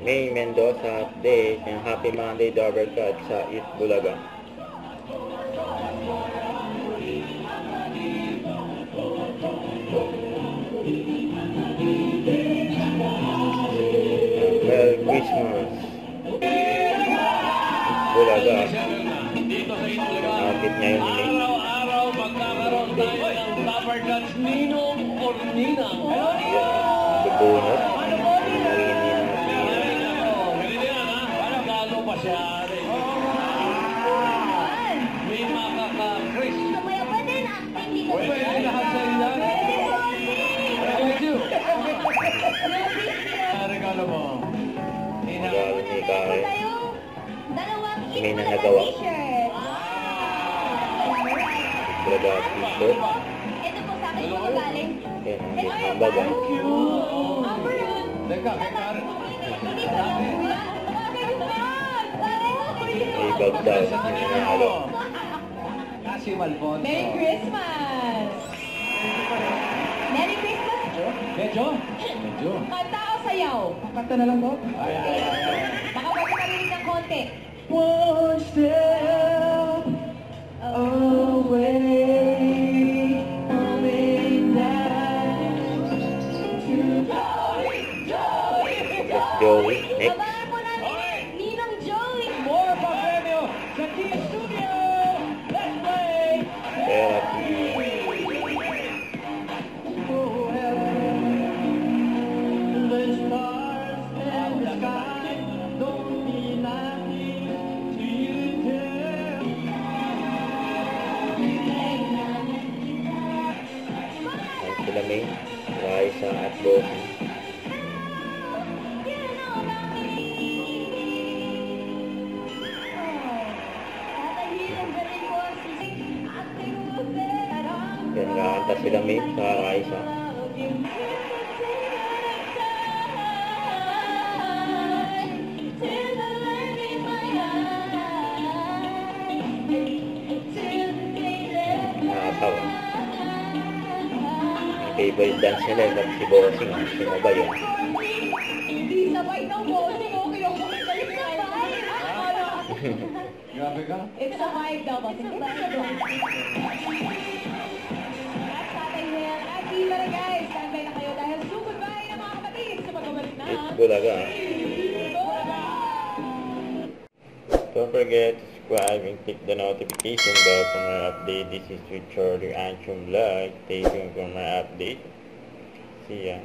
May Mendoza update and happy Monday Dovercut sa Eat Bulaga. Merry Christmas Eat Bulaga. Nakakit niya yun ni Araw-araw magkakaroon tayo ng Dovercuts Ninong or Ninang. bubunot. May makaka-Chris. Kamaya pa din, acting dito. Pwede lahat sa ila. Thank you. Regalo mo. Regalo ni Kare. Dalawang May nanagawa. t-shirt. Bulaga t-shirt. Ito po sa akin yung magaling. Yan ang gitambag. Amber yun. Teka, kay Karen. Hindi ba yung May bag daw. Nanalo. Kasi Malfonso. Merry Christmas! Merry Christmas! Medyo? Medyo. Kanta o sayaw? Kanta na lang po. Baka pwede karinig ng konti. One step away, coming down to Joey. Next. Babae po namin, Ninang Joey. more pa-premyo sa Key Studio. Let's play. Therapy. The stars and the sky don't mean nothing to you, girl. Ang sila May. Raisa at Loki. Yan, nakakanta sila May sa Raisa. Nakatawa. Ang favorite dance nila yung si Bossing. Sino ba yun? Hindi sabay ng bossing. Okay lang kung kayo Grabe ka. It's a vibe daw. It's a vibe. At Tatay Hel, at Tita na guys, standby na kayo dahil super bye na mga kapatid sa pagbabalik na. It's Bulaga. Don't forget to subscribe and click the notification bell for more update. This is Richard Anchum Vlog. Stay tuned for more update. See ya.